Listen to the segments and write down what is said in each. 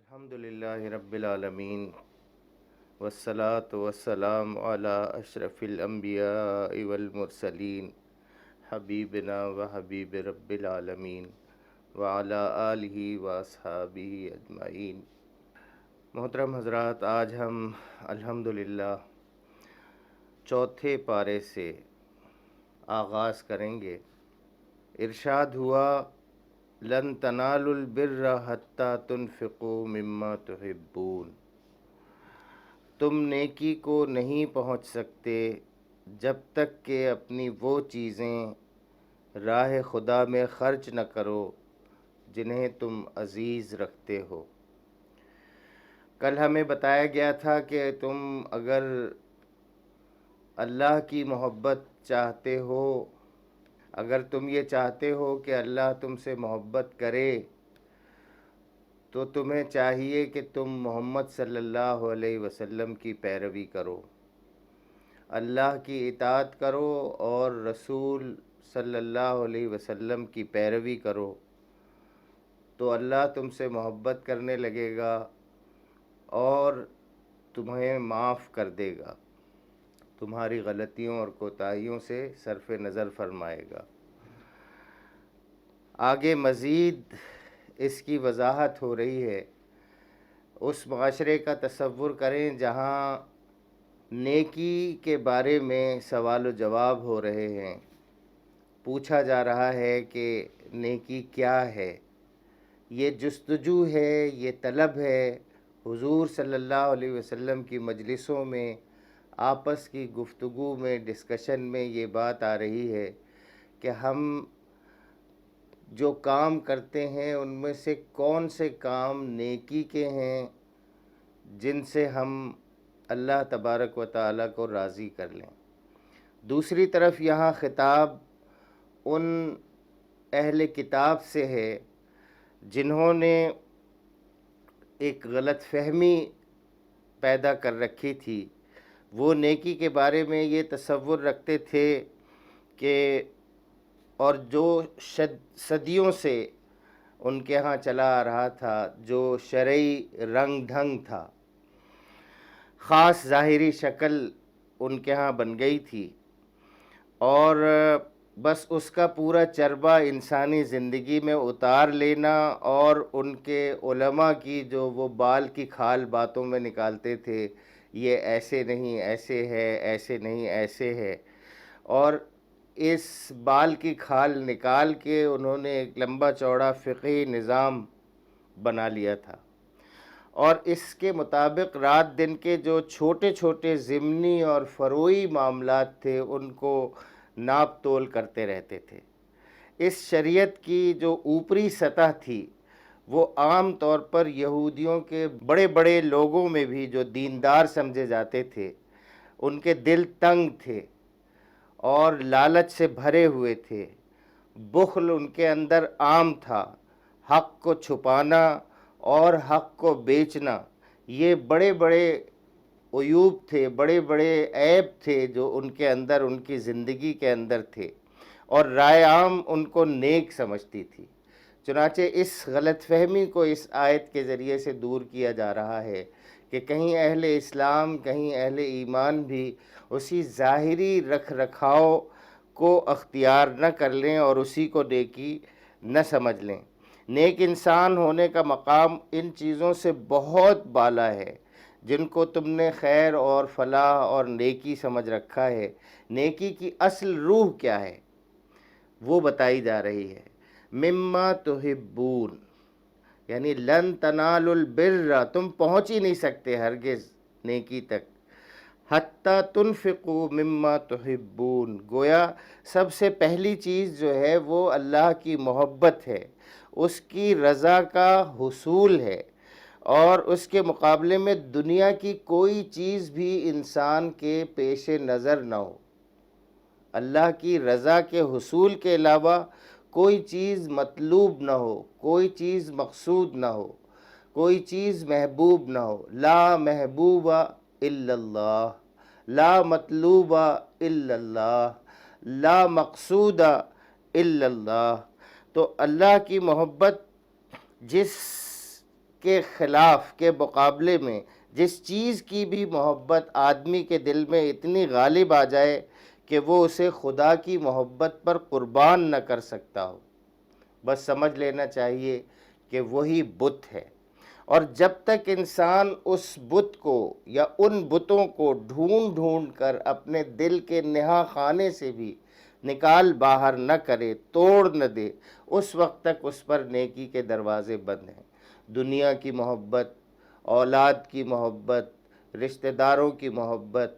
الحمد للہ رب العالمین والصلاة والسلام علی اشرف الانبیاء والمرسلین حبیبنا و حبیب رب العالمین وعلی آلہ واصحابہ اجمعین۔ محترم حضرات، آج ہم الحمدللہ چوتھے پارے سے آغاز کریں گے۔ ارشاد ہوا لن تنالوا البر حتی تنفقوا مما تحبون، تم نیکی کو نہیں پہنچ سکتے جب تک کہ اپنی وہ چیزیں راہ خدا میں خرچ نہ کرو جنہیں تم عزیز رکھتے ہو۔ کل ہمیں بتایا گیا تھا کہ تم اگر اللہ کی محبت چاہتے ہو، اگر تم یہ چاہتے ہو کہ اللہ تم سے محبت کرے، تو تمہیں چاہیے کہ تم محمد صلی اللہ علیہ وسلم کی پیروی کرو، اللہ کی اطاعت کرو اور رسول صلی اللہ علیہ وسلم کی پیروی کرو، تو اللہ تم سے محبت کرنے لگے گا اور تمہیں معاف کر دے گا، تمہاری غلطیوں اور کوتاہیوں سے صرف نظر فرمائے گا۔ آگے مزید اس کی وضاحت ہو رہی ہے۔ اس معاشرے کا تصور کریں جہاں نیکی کے بارے میں سوال و جواب ہو رہے ہیں، پوچھا جا رہا ہے کہ نیکی کیا ہے، یہ جستجو ہے، یہ طلب ہے۔ حضور صلی اللہ علیہ وسلم کی مجلسوں میں، آپس کی گفتگو میں، ڈسکشن میں یہ بات آ رہی ہے کہ ہم جو کام کرتے ہیں ان میں سے کون سے کام نیکی کے ہیں جن سے ہم اللہ تبارک و تعالیٰ کو راضی کر لیں۔ دوسری طرف یہاں خطاب ان اہل کتاب سے ہے جنہوں نے ایک غلط فہمی پیدا کر رکھی تھی۔ وہ نیکی کے بارے میں یہ تصور رکھتے تھے کہ اور جو صدیوں سے ان کے ہاں چلا آ رہا تھا، جو شرعی رنگ ڈھنگ تھا، خاص ظاہری شکل ان کے ہاں بن گئی تھی، اور بس اس کا پورا چربہ انسانی زندگی میں اتار لینا اور ان کے علماء کی جو وہ بال کی کھال باتوں میں نکالتے تھے، یہ ایسے نہیں ایسے ہے، ایسے نہیں ایسے ہے، اور اس بال کی کھال نکال کے انہوں نے ایک لمبا چوڑا فقہی نظام بنا لیا تھا، اور اس کے مطابق رات دن کے جو چھوٹے چھوٹے ضمنی اور فروعی معاملات تھے ان کو ناپ تول کرتے رہتے تھے۔ اس شریعت کی جو اوپری سطح تھی وہ عام طور پر یہودیوں کے بڑے بڑے لوگوں میں بھی جو دیندار سمجھے جاتے تھے، ان کے دل تنگ تھے اور لالچ سے بھرے ہوئے تھے، بخل ان کے اندر عام تھا، حق کو چھپانا اور حق کو بیچنا یہ بڑے بڑے عیوب تھے، بڑے بڑے عیب تھے جو ان کے اندر، ان کی زندگی کے اندر تھے، اور رائے عام ان کو نیک سمجھتی تھی۔ چنانچہ اس غلط فہمی کو اس آیت کے ذریعے سے دور کیا جا رہا ہے کہ کہیں اہل اسلام، کہیں اہل ایمان بھی اسی ظاہری رکھ رکھاؤ کو اختیار نہ کر لیں اور اسی کو نیکی نہ سمجھ لیں۔ نیک انسان ہونے کا مقام ان چیزوں سے بہت بالا ہے جن کو تم نے خیر اور فلاح اور نیکی سمجھ رکھا ہے۔ نیکی کی اصل روح کیا ہے وہ بتائی جا رہی ہے۔ مما تحبون، یعنی لن تنالوا البر، تم پہنچ ہی نہیں سکتے ہرگز نیکی تک، حتی تنفقوا مما تحبون، گویا سب سے پہلی چیز جو ہے وہ اللہ کی محبت ہے، اس کی رضا کا حصول ہے، اور اس کے مقابلے میں دنیا کی کوئی چیز بھی انسان کے پیش نظر نہ ہو۔ اللہ کی رضا کے حصول کے علاوہ کوئی چیز مطلوب نہ ہو، کوئی چیز مقصود نہ ہو، کوئی چیز محبوب نہ ہو۔ لا محبوب الا اللہ، لا مطلوب الا اللہ، لا مقصود الا اللہ۔ تو اللہ کی محبت جس کے خلاف کے مقابلے میں جس چیز کی بھی محبت آدمی کے دل میں اتنی غالب آ جائے کہ وہ اسے خدا کی محبت پر قربان نہ کر سکتا ہو، بس سمجھ لینا چاہیے کہ وہی بت ہے۔ اور جب تک انسان اس بت کو یا ان بتوں کو ڈھونڈ ڈھونڈ کر اپنے دل کے نہا خانے سے بھی نکال باہر نہ کرے، توڑ نہ دے، اس وقت تک اس پر نیکی کے دروازے بند ہیں۔ دنیا کی محبت، اولاد کی محبت، رشتہ داروں کی محبت،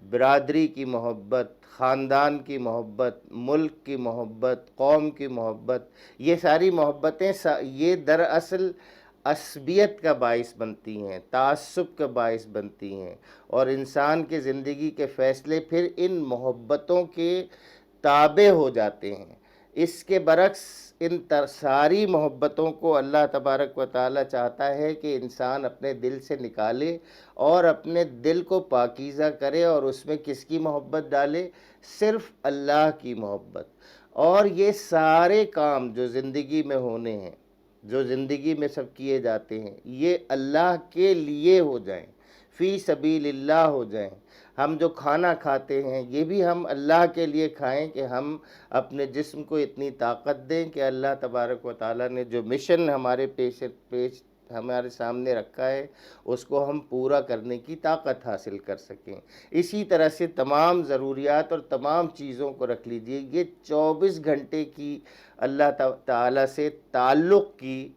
برادری کی محبت، خاندان کی محبت، ملک کی محبت، قوم کی محبت، یہ ساری محبتیں یہ دراصل عصبیت کا باعث بنتی ہیں، تعصب کا باعث بنتی ہیں، اور انسان کے زندگی کے فیصلے پھر ان محبتوں کے تابع ہو جاتے ہیں۔ اس کے برعکس ان ساری محبتوں کو اللہ تبارک و تعالی چاہتا ہے کہ انسان اپنے دل سے نکالے اور اپنے دل کو پاکیزہ کرے، اور اس میں کس کی محبت ڈالے؟ صرف اللہ کی محبت۔ اور یہ سارے کام جو زندگی میں ہونے ہیں، جو زندگی میں سب کیے جاتے ہیں، یہ اللہ کے لیے ہو جائیں، فی سبیل اللہ ہو جائیں۔ ہم جو کھانا کھاتے ہیں یہ بھی ہم اللہ کے لیے کھائیں کہ ہم اپنے جسم کو اتنی طاقت دیں کہ اللہ تبارک و تعالیٰ نے جو مشن ہمارے پیش ہمارے سامنے رکھا ہے اس کو ہم پورا کرنے کی طاقت حاصل کر سکیں۔ اسی طرح سے تمام ضروریات اور تمام چیزوں کو رکھ لیجئے، یہ 24 گھنٹے کی اللہ تعالیٰ سے تعلق کی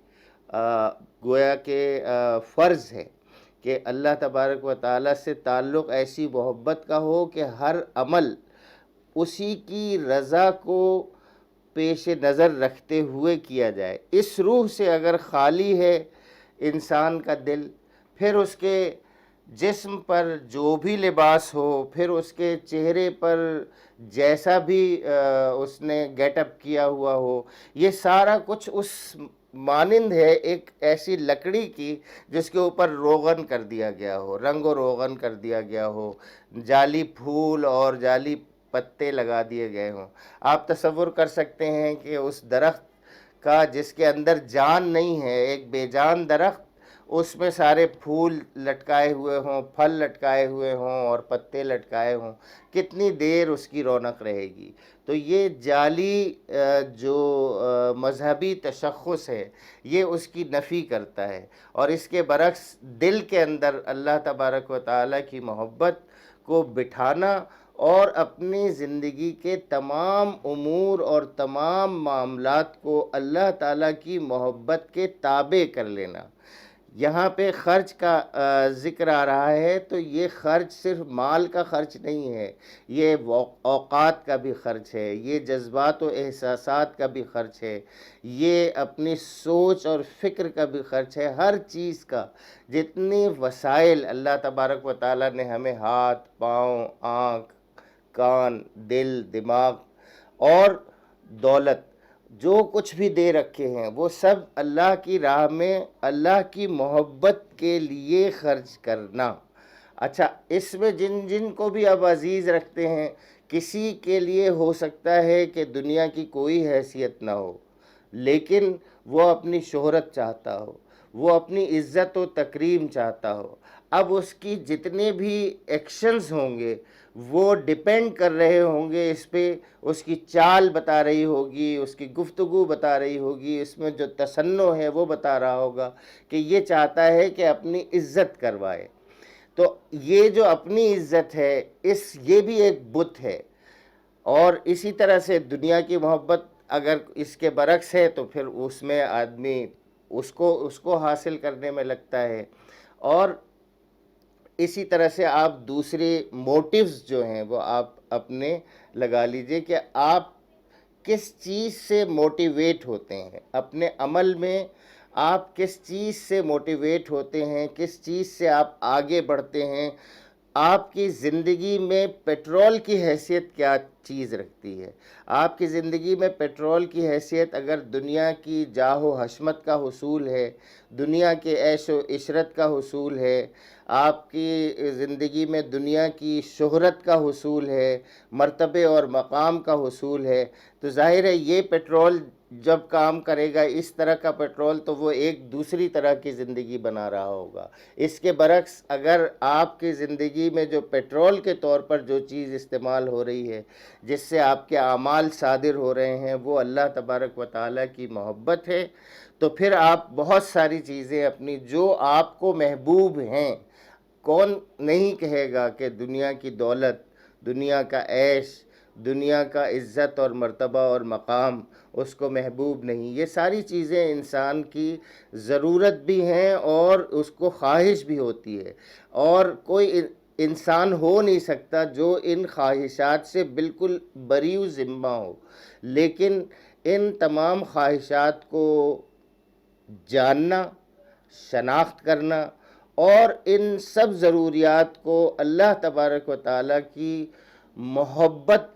گویا کہ فرض ہے کہ اللہ تبارک و تعالیٰ سے تعلق ایسی محبت کا ہو کہ ہر عمل اسی کی رضا کو پیش نظر رکھتے ہوئے کیا جائے۔ اس روح سے اگر خالی ہے انسان کا دل، پھر اس کے جسم پر جو بھی لباس ہو، پھر اس کے چہرے پر جیسا بھی اس نے گیٹ اپ کیا ہوا ہو، یہ سارا کچھ اس مانند ہے ایک ایسی لکڑی کی جس کے اوپر روغن کر دیا گیا ہو، رنگ و روغن کر دیا گیا ہو، جعلی پھول اور جعلی پتے لگا دیے گئے ہوں۔ آپ تصور کر سکتے ہیں کہ اس درخت کا جس کے اندر جان نہیں ہے، ایک بے جان درخت، اس میں سارے پھول لٹکائے ہوئے ہوں، پھل لٹکائے ہوئے ہوں اور پتے لٹکائے ہوں، کتنی دیر اس کی رونق رہے گی؟ تو یہ جعلی جو مذہبی تشخص ہے یہ اس کی نفی کرتا ہے، اور اس کے برعکس دل کے اندر اللہ تبارک و تعالیٰ کی محبت کو بٹھانا اور اپنی زندگی کے تمام امور اور تمام معاملات کو اللہ تعالیٰ کی محبت کے تابع کر لینا۔ یہاں پہ خرچ کا ذکر آ رہا ہے تو یہ خرچ صرف مال کا خرچ نہیں ہے، یہ اوقات کا بھی خرچ ہے، یہ جذبات و احساسات کا بھی خرچ ہے، یہ اپنی سوچ اور فکر کا بھی خرچ ہے، ہر چیز کا۔ جتنی وسائل اللہ تبارک و تعالیٰ نے ہمیں ہاتھ، پاؤں، آنکھ، کان، دل، دماغ اور دولت جو کچھ بھی دے رکھے ہیں وہ سب اللہ کی راہ میں اللہ کی محبت کے لیے خرچ کرنا۔ اچھا، اس میں جن جن کو بھی اب عزیز رکھتے ہیں، کسی کے لیے ہو سکتا ہے کہ دنیا کی کوئی حیثیت نہ ہو، لیکن وہ اپنی شہرت چاہتا ہو، وہ اپنی عزت و تکریم چاہتا ہو۔ اب اس کی جتنے بھی ایکشنز ہوں گے وہ ڈیپینڈ کر رہے ہوں گے اس پہ، اس کی چال بتا رہی ہوگی، اس کی گفتگو بتا رہی ہوگی، اس میں جو تصنع ہے وہ بتا رہا ہوگا کہ یہ چاہتا ہے کہ اپنی عزت کروائے۔ تو یہ جو اپنی عزت ہے یہ بھی ایک بت ہے، اور اسی طرح سے دنیا کی محبت اگر اس کے برعکس ہے تو پھر اس میں آدمی اس کو حاصل کرنے میں لگتا ہے۔ اور اسی طرح سے آپ دوسرے موٹیوز جو ہیں وہ آپ اپنے لگا لیجئے کہ آپ کس چیز سے موٹیویٹ ہوتے ہیں اپنے عمل میں، آپ کس چیز سے موٹیویٹ ہوتے ہیں، کس چیز سے آپ آگے بڑھتے ہیں۔ آپ کی زندگی میں پیٹرول کی حیثیت کیا چیز رکھتی ہے؟ آپ کی زندگی میں پیٹرول کی حیثیت اگر دنیا کی جاہ و حشمت کا حصول ہے، دنیا کے عیش و عشرت کا حصول ہے، آپ کی زندگی میں دنیا کی شہرت کا حصول ہے، مرتبے اور مقام کا حصول ہے، تو ظاہر ہے یہ پیٹرول جب کام کرے گا اس طرح کا پیٹرول تو وہ ایک دوسری طرح کی زندگی بنا رہا ہوگا۔ اس کے برعکس اگر آپ کی زندگی میں جو پیٹرول کے طور پر جو چیز استعمال ہو رہی ہے، جس سے آپ کے اعمال صادر ہو رہے ہیں، وہ اللہ تبارک و تعالیٰ کی محبت ہے، تو پھر آپ بہت ساری چیزیں اپنی جو آپ کو محبوب ہیں، کون نہیں کہے گا کہ دنیا کی دولت، دنیا کا عیش، دنیا کا عزت اور مرتبہ اور مقام اس کو محبوب نہیں؟ یہ ساری چیزیں انسان کی ضرورت بھی ہیں اور اس کو خواہش بھی ہوتی ہے، اور کوئی انسان ہو نہیں سکتا جو ان خواہشات سے بالکل بری و ذمہ ہو، لیکن ان تمام خواہشات کو جاننا، شناخت کرنا اور ان سب ضروریات کو اللہ تبارک و تعالیٰ کی محبت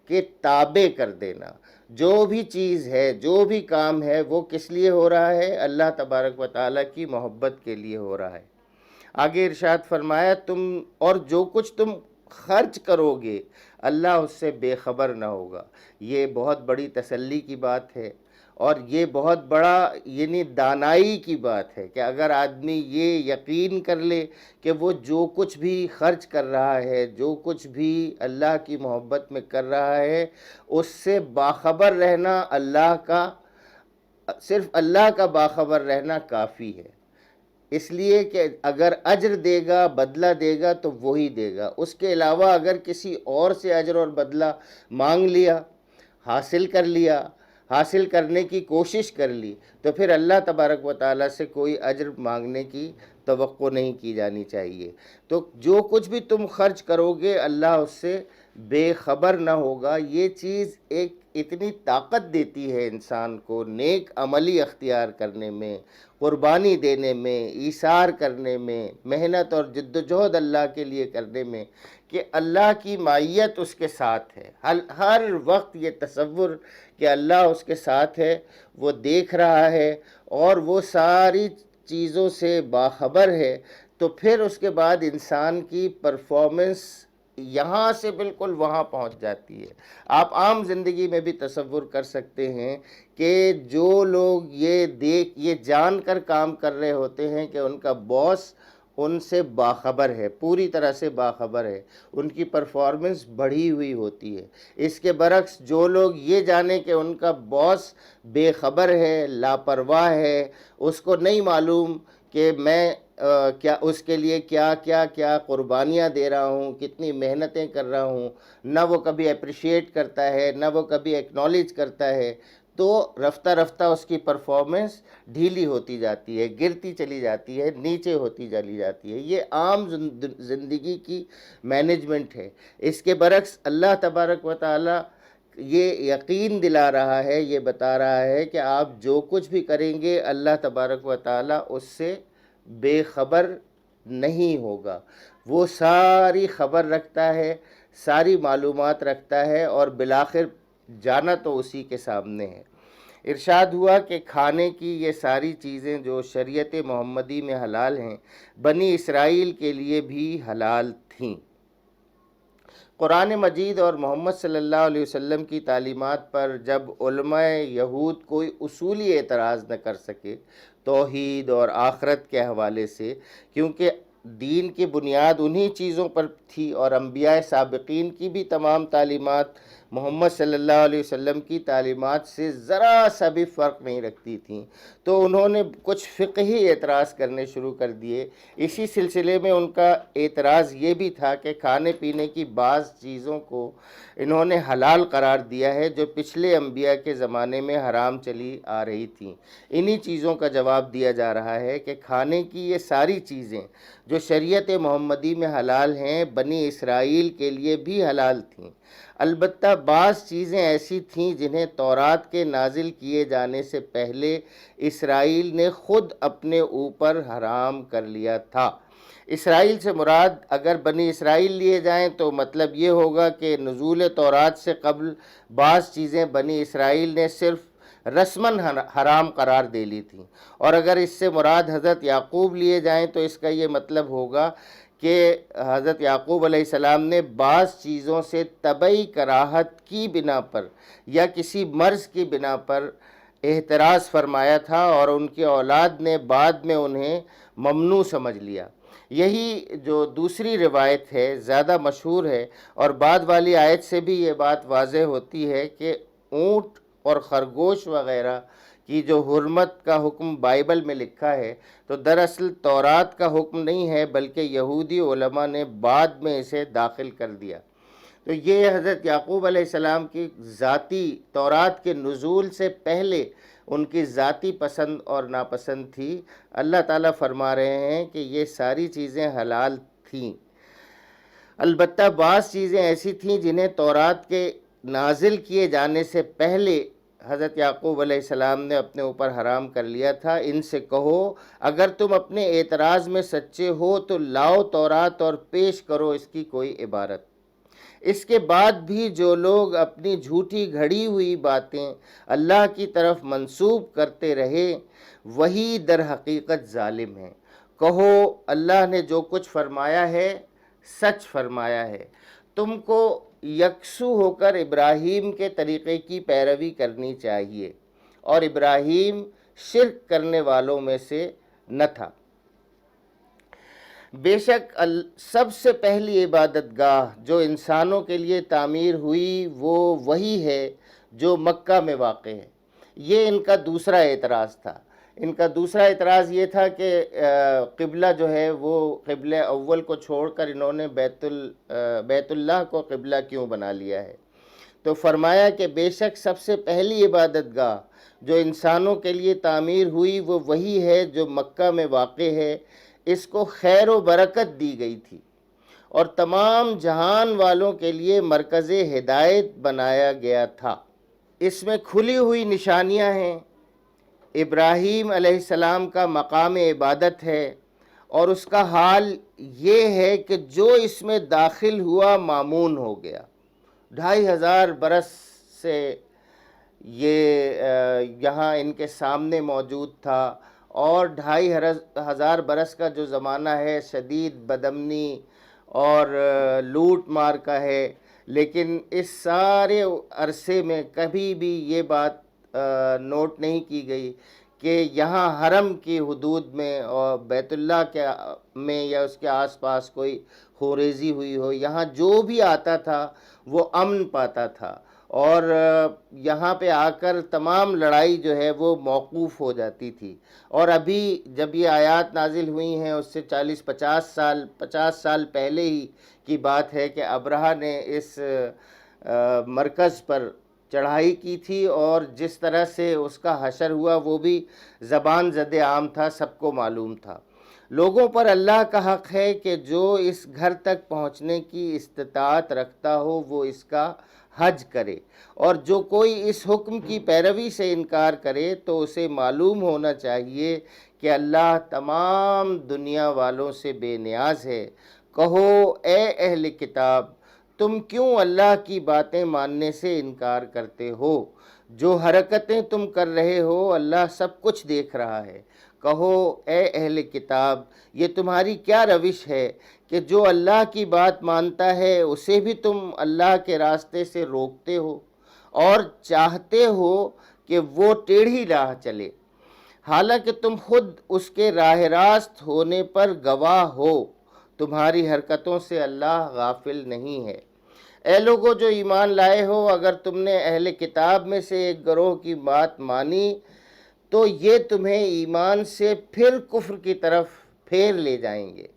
کے تابع کر دینا۔ جو بھی چیز ہے، جو بھی کام ہے، وہ کس لیے ہو رہا ہے؟ اللہ تبارک و تعالیٰ کی محبت کے لیے ہو رہا ہے۔ آگے ارشاد فرمایا، اور جو کچھ تم خرچ کرو گے اللہ اس سے بے خبر نہ ہوگا۔ یہ بہت بڑی تسلی کی بات ہے، اور یہ بہت بڑا یعنی دانائی کی بات ہے کہ اگر آدمی یہ یقین کر لے کہ وہ جو کچھ بھی خرچ کر رہا ہے، جو کچھ بھی اللہ کی محبت میں کر رہا ہے، اس سے باخبر رہنا صرف اللہ کا باخبر رہنا کافی ہے۔ اس لیے کہ اگر اجر دے گا، بدلہ دے گا تو وہی دے گا۔ اس کے علاوہ اگر کسی اور سے اجر اور بدلہ مانگ لیا، حاصل کرنے کی کوشش کر لی، تو پھر اللہ تبارک و تعالیٰ سے کوئی اجر مانگنے کی توقع نہیں کی جانی چاہیے۔ تو جو کچھ بھی تم خرچ کرو گے اللہ اس سے بے خبر نہ ہوگا۔ یہ چیز ایک اتنی طاقت دیتی ہے انسان کو نیک عملی اختیار کرنے میں، قربانی دینے میں، ایثار کرنے میں، محنت اور جد و جہد اللہ کے لیے کرنے میں، کہ اللہ کی معیت اس کے ساتھ ہے۔ ہر وقت یہ تصور کہ اللہ اس کے ساتھ ہے، وہ دیکھ رہا ہے اور وہ ساری چیزوں سے باخبر ہے، تو پھر اس کے بعد انسان کی پرفارمنس یہاں سے بالکل وہاں پہنچ جاتی ہے۔ آپ عام زندگی میں بھی تصور کر سکتے ہیں کہ جو لوگ یہ جان کر کام کر رہے ہوتے ہیں کہ ان کا باس ان سے باخبر ہے، پوری طرح سے باخبر ہے، ان کی پرفارمنس بڑھی ہوئی ہوتی ہے۔ اس کے برعکس جو لوگ یہ جانیں کہ ان کا باس بے خبر ہے، لاپرواہ ہے، اس کو نہیں معلوم کہ میں کیا اس کے لیے کیا قربانیاں دے رہا ہوں، کتنی محنتیں کر رہا ہوں، نہ وہ کبھی اپریشیٹ کرتا ہے، نہ وہ کبھی ایکنالج کرتا ہے، تو رفتہ رفتہ اس کی پرفارمنس ڈھیلی ہوتی جاتی ہے، گرتی چلی جاتی ہے، نیچے ہوتی چلی جاتی ہے۔ یہ عام زندگی کی مینجمنٹ ہے۔ اس کے برعکس اللہ تبارک و تعالی یہ یقین دلا رہا ہے، یہ بتا رہا ہے کہ آپ جو کچھ بھی کریں گے اللہ تبارک و تعالی اس سے بے خبر نہیں ہوگا۔ وہ ساری خبر رکھتا ہے، ساری معلومات رکھتا ہے، اور بالآخر جانا تو اسی کے سامنے ہے۔ ارشاد ہوا کہ کھانے کی یہ ساری چیزیں جو شریعت محمدی میں حلال ہیں، بنی اسرائیل کے لیے بھی حلال تھیں۔ قرآن مجید اور محمد صلی اللہ علیہ وسلم کی تعلیمات پر جب علماء یہود کوئی اصولی اعتراض نہ کر سکے توحید اور آخرت کے حوالے سے، کیونکہ دین کی بنیاد انہی چیزوں پر تھی، اور انبیاء سابقین کی بھی تمام تعلیمات محمد صلی اللہ علیہ وسلم کی تعلیمات سے ذرا سا بھی فرق نہیں رکھتی تھیں، تو انہوں نے کچھ فقہی اعتراض کرنے شروع کر دیے۔ اسی سلسلے میں ان کا اعتراض یہ بھی تھا کہ کھانے پینے کی بعض چیزوں کو انہوں نے حلال قرار دیا ہے جو پچھلے انبیاء کے زمانے میں حرام چلی آ رہی تھیں۔ انہی چیزوں کا جواب دیا جا رہا ہے کہ کھانے کی یہ ساری چیزیں جو شریعت محمدی میں حلال ہیں، بنی اسرائیل کے لیے بھی حلال تھیں۔ البتہ بعض چیزیں ایسی تھیں جنہیں تورات کے نازل کیے جانے سے پہلے اسرائیل نے خود اپنے اوپر حرام کر لیا تھا۔ اسرائیل سے مراد اگر بنی اسرائیل لیے جائیں تو مطلب یہ ہوگا کہ نزول تورات سے قبل بعض چیزیں بنی اسرائیل نے صرف رسماً حرام قرار دے لی تھیں، اور اگر اس سے مراد حضرت یعقوب لیے جائیں تو اس کا یہ مطلب ہوگا کہ حضرت یعقوب علیہ السلام نے بعض چیزوں سے طبعی کراہت کی بنا پر یا کسی مرض کی بنا پر احتراز فرمایا تھا، اور ان کی اولاد نے بعد میں انہیں ممنوع سمجھ لیا۔ یہی جو دوسری روایت ہے زیادہ مشہور ہے، اور بعد والی آیت سے بھی یہ بات واضح ہوتی ہے کہ اونٹ اور خرگوش وغیرہ کی جو حرمت کا حکم بائبل میں لکھا ہے، تو دراصل تورات کا حکم نہیں ہے، بلکہ یہودی علماء نے بعد میں اسے داخل کر دیا۔ تو یہ حضرت یعقوب علیہ السلام کی ذاتی تورات کے نزول سے پہلے ان کی ذاتی پسند اور ناپسند تھی۔ اللہ تعالیٰ فرما رہے ہیں کہ یہ ساری چیزیں حلال تھیں، البتہ بعض چیزیں ایسی تھیں جنہیں تورات کے نازل کیے جانے سے پہلے حضرت یعقوب علیہ السلام نے اپنے اوپر حرام کر لیا تھا۔ ان سے کہو اگر تم اپنے اعتراض میں سچے ہو تو لاؤ تورات اور پیش کرو اس کی کوئی عبارت۔ اس کے بعد بھی جو لوگ اپنی جھوٹی گھڑی ہوئی باتیں اللہ کی طرف منسوب کرتے رہے وہی در حقیقت ظالم ہیں۔ کہو اللہ نے جو کچھ فرمایا ہے سچ فرمایا ہے، تم کو یکسو ہو کر ابراہیم کے طریقے کی پیروی کرنی چاہیے، اور ابراہیم شرک کرنے والوں میں سے نہ تھا۔ بے شک سب سے پہلی عبادت گاہ جو انسانوں کے لیے تعمیر ہوئی وہ وہی ہے جو مکہ میں واقع ہے۔ یہ ان کا دوسرا اعتراض تھا۔ ان کا دوسرا اعتراض یہ تھا کہ قبلہ جو ہے وہ قبلہ اول کو چھوڑ کر انہوں نے بیت اللہ کو قبلہ کیوں بنا لیا ہے۔ تو فرمایا کہ بے شک سب سے پہلی عبادت گاہ جو انسانوں کے لیے تعمیر ہوئی وہ وہی ہے جو مکہ میں واقع ہے۔ اس کو خیر و برکت دی گئی تھی اور تمام جہان والوں کے لیے مرکز ہدایت بنایا گیا تھا۔ اس میں کھلی ہوئی نشانیاں ہیں۔ ابراہیم علیہ السلام کا مقام عبادت ہے، اور اس کا حال یہ ہے کہ جو اس میں داخل ہوا مامون ہو گیا۔ 2500 برس سے یہ یہاں ان کے سامنے موجود تھا، اور 2500 برس کا جو زمانہ ہے شدید بدامنی اور لوٹ مار کا ہے، لیکن اس سارے عرصے میں کبھی بھی یہ بات نوٹ نہیں کی گئی کہ یہاں حرم کی حدود میں اور بیت اللہ کے میں یا اس کے آس پاس کوئی خوریزی ہوئی ہو۔ یہاں جو بھی آتا تھا وہ امن پاتا تھا، اور یہاں پہ آ کر تمام لڑائی جو ہے وہ موقوف ہو جاتی تھی۔ اور ابھی جب یہ آیات نازل ہوئی ہیں اس سے 50 سال پہلے ہی کی بات ہے کہ ابرہہ نے اس مرکز پر چڑھائی کی تھی، اور جس طرح سے اس کا حشر ہوا وہ بھی زبان زد عام تھا، سب کو معلوم تھا۔ لوگوں پر اللہ کا حق ہے کہ جو اس گھر تک پہنچنے کی استطاعت رکھتا ہو وہ اس کا حج کرے، اور جو کوئی اس حکم کی پیروی سے انکار کرے تو اسے معلوم ہونا چاہیے کہ اللہ تمام دنیا والوں سے بے نیاز ہے۔ کہو اے اہل کتاب تم کیوں اللہ کی باتیں ماننے سے انکار کرتے ہو؟ جو حرکتیں تم کر رہے ہو اللہ سب کچھ دیکھ رہا ہے۔ کہو اے اہل کتاب یہ تمہاری کیا روش ہے کہ جو اللہ کی بات مانتا ہے اسے بھی تم اللہ کے راستے سے روکتے ہو اور چاہتے ہو کہ وہ ٹیڑھی راہ چلے، حالانکہ تم خود اس کے راہ راست ہونے پر گواہ ہو۔ تمہاری حرکتوں سے اللہ غافل نہیں ہے۔ اے لوگو جو ایمان لائے ہو، اگر تم نے اہل کتاب میں سے ایک گروہ کی بات مانی تو یہ تمہیں ایمان سے پھر کفر کی طرف پھیر لے جائیں گے۔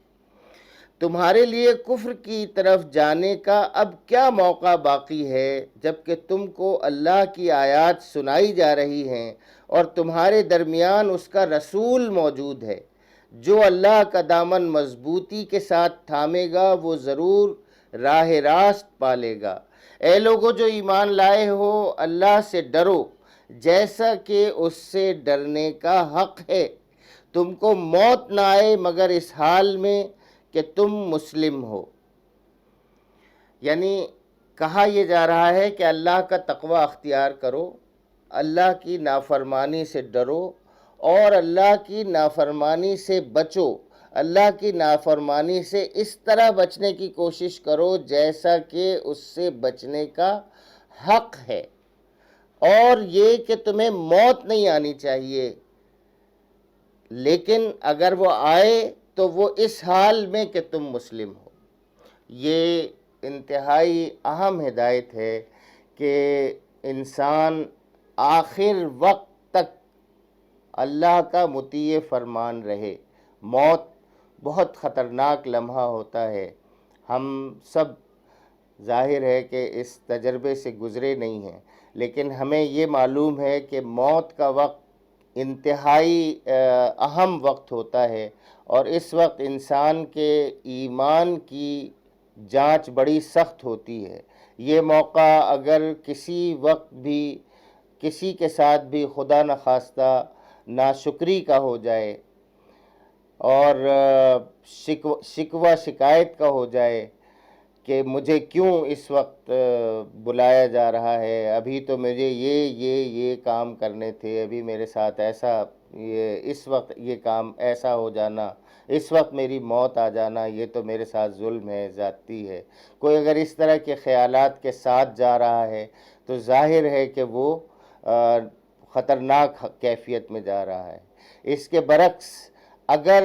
تمہارے لیے کفر کی طرف جانے کا اب کیا موقع باقی ہے جبکہ تم کو اللہ کی آیات سنائی جا رہی ہیں اور تمہارے درمیان اس کا رسول موجود ہے۔ جو اللہ کا دامن مضبوطی کے ساتھ تھامے گا وہ ضرور راہ راست پالے گا۔ اے لوگو جو ایمان لائے ہو اللہ سے ڈرو جیسا کہ اس سے ڈرنے کا حق ہے۔ تم کو موت نہ آئے مگر اس حال میں کہ تم مسلم ہو۔ یعنی کہا یہ جا رہا ہے کہ اللہ کا تقوی اختیار کرو، اللہ کی نافرمانی سے ڈرو اور اللہ کی نافرمانی سے بچو۔ اللہ کی نافرمانی سے اس طرح بچنے کی کوشش کرو جیسا کہ اس سے بچنے کا حق ہے، اور یہ کہ تمہیں موت نہیں آنی چاہیے، لیکن اگر وہ آئے تو وہ اس حال میں کہ تم مسلم ہو۔ یہ انتہائی اہم ہدایت ہے کہ انسان آخر وقت تک اللہ کا مطیع فرمان رہے۔ موت بہت خطرناک لمحہ ہوتا ہے، ہم سب ظاہر ہے کہ اس تجربے سے گزرے نہیں ہیں، لیکن ہمیں یہ معلوم ہے کہ موت کا وقت انتہائی اہم وقت ہوتا ہے، اور اس وقت انسان کے ایمان کی جانچ بڑی سخت ہوتی ہے۔ یہ موقع اگر کسی وقت بھی کسی کے ساتھ بھی خدا نخواستہ ناشکری کا ہو جائے اور شکوہ شکایت کا ہو جائے کہ مجھے کیوں اس وقت بلایا جا رہا ہے، ابھی تو مجھے یہ کام کرنے تھے، ابھی میرے ساتھ ایسا، اس وقت یہ کام ایسا ہو جانا، اس وقت میری موت آ جانا، یہ تو میرے ساتھ ظلم ہے، زیادتی ہے۔ کوئی اگر اس طرح کے خیالات کے ساتھ جا رہا ہے تو ظاہر ہے کہ وہ خطرناک کیفیت میں جا رہا ہے۔ اس کے برعکس اگر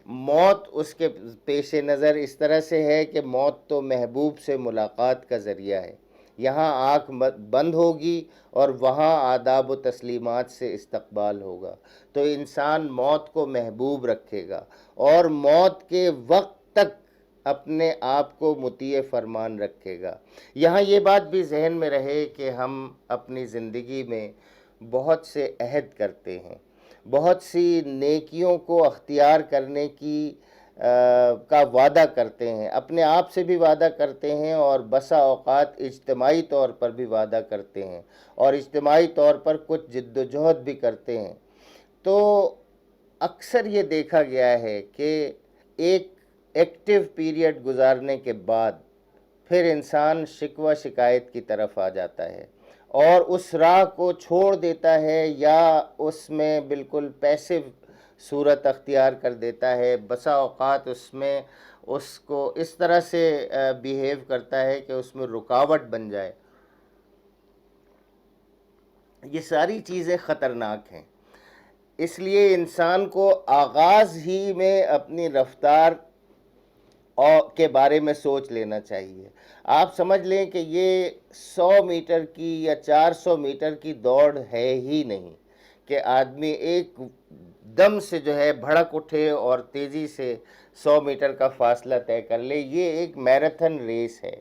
موت اس کے پیش نظر اس طرح سے ہے کہ موت تو محبوب سے ملاقات کا ذریعہ ہے، یہاں آنکھ بند ہوگی اور وہاں آداب و تسلیمات سے استقبال ہوگا، تو انسان موت کو محبوب رکھے گا اور موت کے وقت تک اپنے آپ کو مطیع فرمان رکھے گا۔ یہاں یہ بات بھی ذہن میں رہے کہ ہم اپنی زندگی میں بہت سے عہد کرتے ہیں، بہت سی نیکیوں کو اختیار کرنے کا وعدہ کرتے ہیں، اپنے آپ سے بھی وعدہ کرتے ہیں اور بسا اوقات اجتماعی طور پر بھی وعدہ کرتے ہیں، اور اجتماعی طور پر کچھ جد و جہد بھی کرتے ہیں۔ تو اکثر یہ دیکھا گیا ہے کہ ایک ایکٹیو پیریڈ گزارنے کے بعد پھر انسان شکوہ شکایت کی طرف آ جاتا ہے اور اس راہ کو چھوڑ دیتا ہے، یا اس میں بالکل پیسو صورت اختیار کر دیتا ہے۔ بسا اوقات اس میں اس کو اس طرح سے بیہیو کرتا ہے کہ اس میں رکاوٹ بن جائے۔ یہ ساری چیزیں خطرناک ہیں، اس لیے انسان کو آغاز ہی میں اپنی رفتار کے بارے میں سوچ لینا چاہیے۔ آپ سمجھ لیں کہ یہ 100 میٹر کی یا 400 میٹر کی دوڑ ہے ہی نہیں کہ آدمی ایک دم سے جو ہے بھڑک اٹھے اور تیزی سے 100 میٹر کا فاصلہ طے کر لے۔ یہ ایک میراتھن ریس ہے،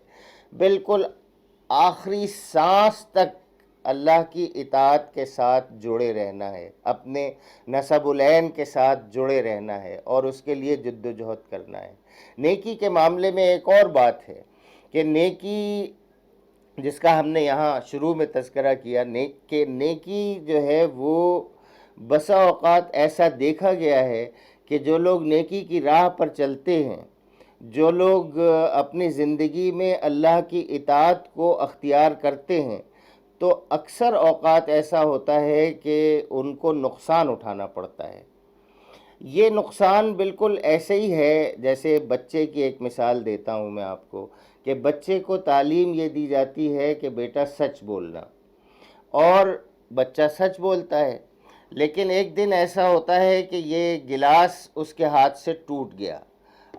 بالکل آخری سانس تک اللہ کی اطاعت کے ساتھ جڑے رہنا ہے، اپنے نسب العین کے ساتھ جڑے رہنا ہے اور اس کے لیے جد و جہد کرنا ہے۔ نیکی کے معاملے میں ایک اور بات ہے کہ نیکی، جس کا ہم نے یہاں شروع میں تذکرہ کیا، کہ نیکی جو ہے وہ بسا اوقات ایسا دیکھا گیا ہے کہ جو لوگ نیکی کی راہ پر چلتے ہیں، جو لوگ اپنی زندگی میں اللہ کی اطاعت کو اختیار کرتے ہیں، تو اکثر اوقات ایسا ہوتا ہے کہ ان کو نقصان اٹھانا پڑتا ہے۔ یہ نقصان بالکل ایسے ہی ہے جیسے بچے کی ایک مثال دیتا ہوں میں آپ کو، کہ بچے کو تعلیم یہ دی جاتی ہے کہ بیٹا سچ بولنا، اور بچہ سچ بولتا ہے، لیکن ایک دن ایسا ہوتا ہے کہ یہ گلاس اس کے ہاتھ سے ٹوٹ گیا۔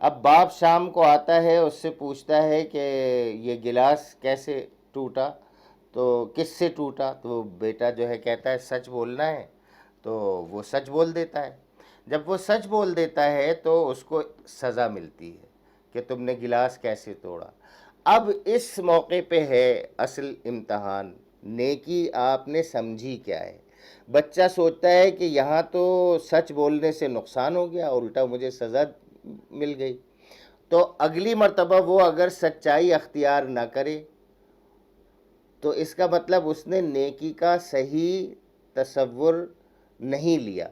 اب باپ شام کو آتا ہے، اس سے پوچھتا ہے کہ یہ گلاس کیسے ٹوٹا، تو کس سے ٹوٹا، تو بیٹا جو ہے کہتا ہے سچ بولنا ہے، تو وہ سچ بول دیتا ہے۔ جب وہ سچ بول دیتا ہے تو اس کو سزا ملتی ہے کہ تم نے گلاس کیسے توڑا۔ اب اس موقع پہ ہے اصل امتحان، نیکی آپ نے سمجھی کیا ہے۔ بچہ سوچتا ہے کہ یہاں تو سچ بولنے سے نقصان ہو گیا، الٹا مجھے سزا مل گئی، تو اگلی مرتبہ وہ اگر سچائی اختیار نہ کرے تو اس کا مطلب اس نے نیکی کا صحیح تصور نہیں لیا۔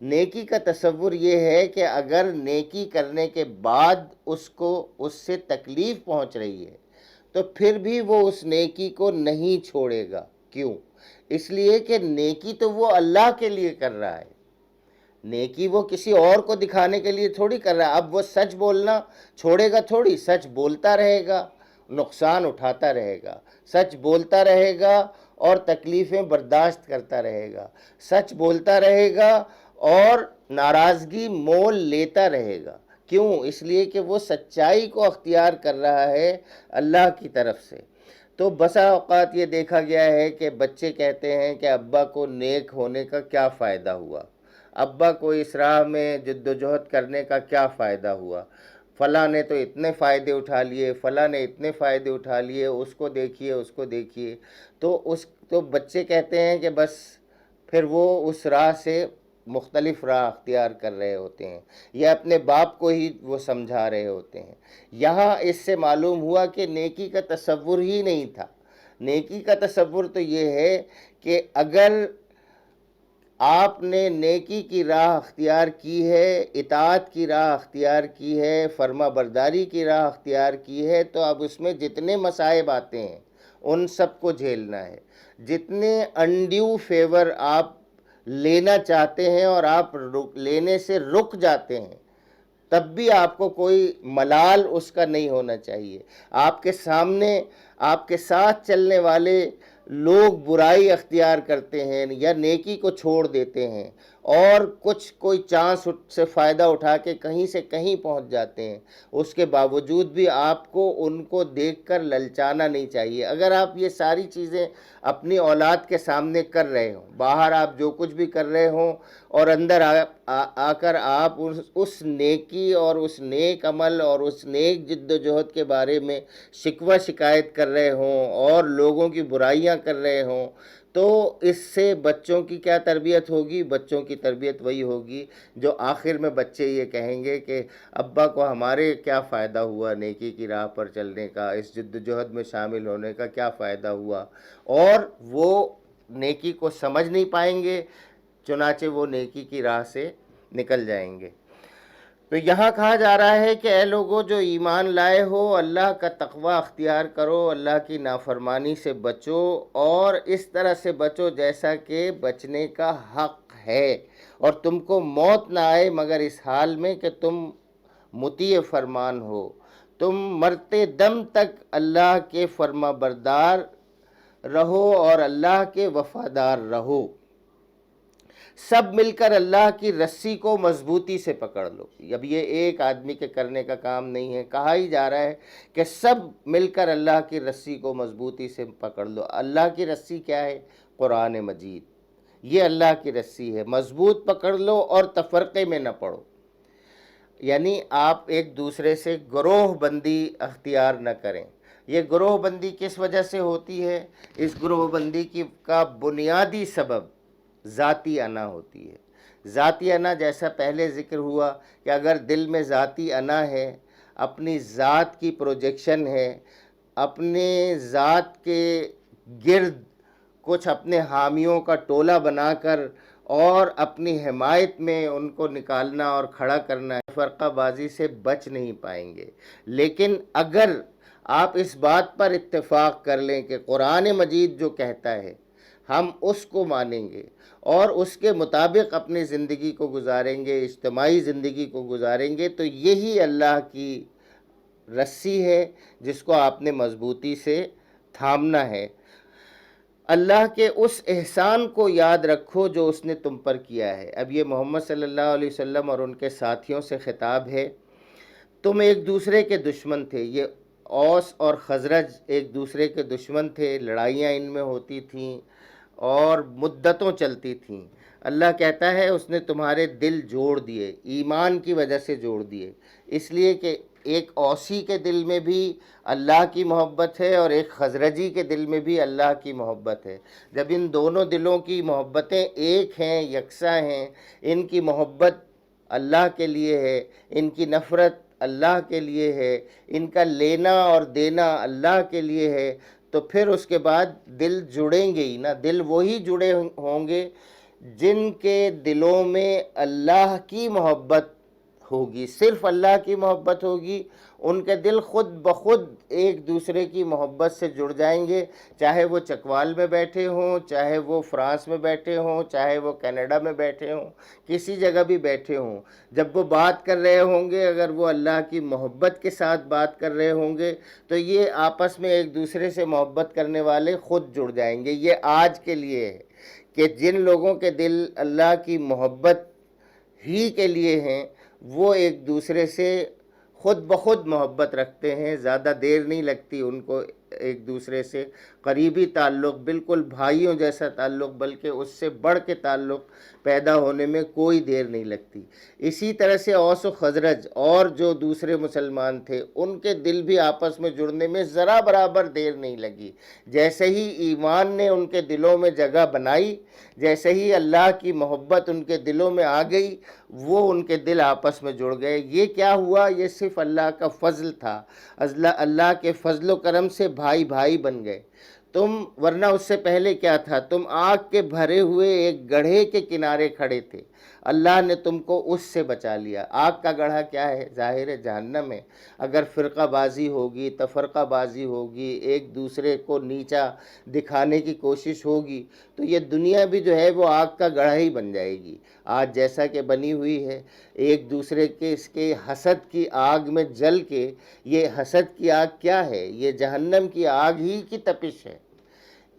نیکی کا تصور یہ ہے کہ اگر نیکی کرنے کے بعد اس کو اس سے تکلیف پہنچ رہی ہے تو پھر بھی وہ اس نیکی کو نہیں چھوڑے گا۔ کیوں؟ اس لیے کہ نیکی تو وہ اللہ کے لیے کر رہا ہے، نیکی وہ کسی اور کو دکھانے کے لیے تھوڑی کر رہا ہے. اب وہ سچ بولنا چھوڑے گا تھوڑی، سچ بولتا رہے گا، نقصان اٹھاتا رہے گا، سچ بولتا رہے گا اور تکلیفیں برداشت کرتا رہے گا، سچ بولتا رہے گا اور ناراضگی مول لیتا رہے گا. کیوں؟ اس لیے کہ وہ سچائی کو اختیار کر رہا ہے اللہ کی طرف سے. تو بسا اوقات یہ دیکھا گیا ہے کہ بچے کہتے ہیں کہ ابا کو نیک ہونے کا کیا فائدہ ہوا، ابا کو اس راہ میں جد و جہد کرنے کا کیا فائدہ ہوا، فلاں نے تو اتنے فائدے اٹھا لیے، فلاں نے اتنے فائدے اٹھا لیے، اس کو دیکھیے، اس کو دیکھیے. تو بچے کہتے ہیں کہ بس پھر وہ اس راہ سے مختلف راہ اختیار کر رہے ہوتے ہیں یا اپنے باپ کو ہی وہ سمجھا رہے ہوتے ہیں. یہاں اس سے معلوم ہوا کہ نیکی کا تصور ہی نہیں تھا. نیکی کا تصور تو یہ ہے کہ اگر آپ نے نیکی کی راہ اختیار کی ہے، اطاعت کی راہ اختیار کی ہے، فرما برداری کی راہ اختیار کی ہے، تو اب اس میں جتنے مصائب آتے ہیں ان سب کو جھیلنا ہے. جتنے انڈیو فیور آپ لینا چاہتے ہیں اور آپ لینے سے رک جاتے ہیں، تب بھی آپ کو کوئی ملال اس کا نہیں ہونا چاہیے. آپ کے سامنے آپ کے ساتھ چلنے والے لوگ برائی اختیار کرتے ہیں یا نیکی کو چھوڑ دیتے ہیں اور کوئی چانس سے فائدہ اٹھا کے کہیں سے کہیں پہنچ جاتے ہیں، اس کے باوجود بھی آپ کو ان کو دیکھ کر للچانا نہیں چاہیے. اگر آپ یہ ساری چیزیں اپنی اولاد کے سامنے کر رہے ہوں، باہر آپ جو کچھ بھی کر رہے ہوں اور اندر آ کر آپ اس نیکی اور اس نیک عمل اور اس نیک جد و جہد کے بارے میں شکوہ شکایت کر رہے ہوں اور لوگوں کی برائیاں کر رہے ہوں، تو اس سے بچوں کی کیا تربیت ہوگی؟ بچوں کی تربیت وہی ہوگی جو آخر میں بچے یہ کہیں گے کہ ابا کو ہمارے کیا فائدہ ہوا، نیکی کی راہ پر چلنے کا، اس جد و جہد میں شامل ہونے کا کیا فائدہ ہوا. اور وہ نیکی کو سمجھ نہیں پائیں گے، چنانچہ وہ نیکی کی راہ سے نکل جائیں گے. تو یہاں کہا جا رہا ہے کہ اے لوگو جو ایمان لائے ہو، اللہ کا تقوی اختیار کرو، اللہ کی نافرمانی سے بچو اور اس طرح سے بچو جیسا کہ بچنے کا حق ہے، اور تم کو موت نہ آئے مگر اس حال میں کہ تم مطیع فرمان ہو. تم مرتے دم تک اللہ کے فرما بردار رہو اور اللہ کے وفادار رہو. سب مل کر اللہ کی رسی کو مضبوطی سے پکڑ لو. اب یہ ایک آدمی کے کرنے کا کام نہیں ہے، کہا ہی جا رہا ہے کہ سب مل کر اللہ کی رسی کو مضبوطی سے پکڑ لو. اللہ کی رسی کیا ہے؟ قرآن مجید. یہ اللہ کی رسی ہے، مضبوط پکڑ لو اور تفرقے میں نہ پڑو. یعنی آپ ایک دوسرے سے گروہ بندی اختیار نہ کریں. یہ گروہ بندی کس وجہ سے ہوتی ہے؟ اس گروہ بندی کا بنیادی سبب ذاتی انا ہوتی ہے. ذاتی انا جیسا پہلے ذکر ہوا کہ اگر دل میں ذاتی انا ہے، اپنی ذات کی پروجیکشن ہے، اپنے ذات کے گرد کچھ اپنے حامیوں کا ٹولہ بنا کر اور اپنی حمایت میں ان کو نکالنا اور کھڑا کرنا ہے، فرقہ بازی سے بچ نہیں پائیں گے. لیکن اگر آپ اس بات پر اتفاق کر لیں کہ قرآن مجید جو کہتا ہے ہم اس کو مانیں گے اور اس کے مطابق اپنی زندگی کو گزاریں گے، اجتماعی زندگی کو گزاریں گے، تو یہی اللہ کی رسی ہے جس کو آپ نے مضبوطی سے تھامنا ہے. اللہ کے اس احسان کو یاد رکھو جو اس نے تم پر کیا ہے. اب یہ محمد صلی اللہ علیہ وسلم اور ان کے ساتھیوں سے خطاب ہے. تم ایک دوسرے کے دشمن تھے. یہ اوس اور خزرج ایک دوسرے کے دشمن تھے، لڑائیاں ان میں ہوتی تھیں اور مدتوں چلتی تھیں. اللہ کہتا ہے اس نے تمہارے دل جوڑ دیے، ایمان کی وجہ سے جوڑ دیے، اس لیے کہ ایک اوسی کے دل میں بھی اللہ کی محبت ہے اور ایک خزرجی کے دل میں بھی اللہ کی محبت ہے. جب ان دونوں دلوں کی محبتیں ایک ہیں، یکساں ہیں، ان کی محبت اللہ کے لیے ہے، ان کی نفرت اللہ کے لیے ہے، ان کا لینا اور دینا اللہ کے لیے ہے، تو پھر اس کے بعد دل جڑیں گے ہی نا. دل وہی جڑے ہوں گے جن کے دلوں میں اللہ کی محبت ہوگی، صرف اللہ کی محبت ہوگی، ان کے دل خود بخود ایک دوسرے کی محبت سے جڑ جائیں گے، چاہے وہ چکوال میں بیٹھے ہوں، چاہے وہ فرانس میں بیٹھے ہوں، چاہے وہ کینیڈا میں بیٹھے ہوں، کسی جگہ بھی بیٹھے ہوں۔ جب وہ بات کر رہے ہوں گے، اگر وہ اللہ کی محبت کے ساتھ بات کر رہے ہوں گے تو یہ آپس میں ایک دوسرے سے محبت کرنے والے خود جڑ جائیں گے۔ یہ آج کے لیے ہے کہ جن لوگوں کے دل اللہ کی محبت ہی کے لیے ہیں، وہ ایک دوسرے سے خود بخود محبت رکھتے ہیں، زیادہ دیر نہیں لگتی ان کو ایک دوسرے سے قریبی تعلق، بالکل بھائیوں جیسا تعلق، بلکہ اس سے بڑھ کے تعلق پیدا ہونے میں کوئی دیر نہیں لگتی۔ اسی طرح سے اوس و خزرج اور جو دوسرے مسلمان تھے، ان کے دل بھی آپس میں جڑنے میں ذرا برابر دیر نہیں لگی۔ جیسے ہی ایمان نے ان کے دلوں میں جگہ بنائی، جیسے ہی اللہ کی محبت ان کے دلوں میں آ گئی، وہ ان کے دل آپس میں جڑ گئے۔ یہ کیا ہوا؟ یہ صرف اللہ کا فضل تھا۔ اللہ کے فضل و کرم سے بھائی بھائی بن گئے۔ ورنہ اس سے پہلے کیا تھا؟ تم آگ کے بھرے ہوئے ایک گڑھے کے کنارے کھڑے تھے، اللہ نے تم کو اس سے بچا لیا۔ آگ کا گڑھا کیا ہے؟ ظاہر ہے جہنم ہے۔ اگر فرقہ بازی ہوگی، تفرقہ بازی ہوگی، ایک دوسرے کو نیچا دکھانے کی کوشش ہوگی تو یہ دنیا بھی جو ہے وہ آگ کا گڑھا ہی بن جائے گی، آج جیسا کہ بنی ہوئی ہے۔ ایک دوسرے کے اس کے حسد کی آگ میں جل کے، یہ حسد کی آگ کیا ہے؟ یہ جہنم کی آگ ہی کی تپش ہے۔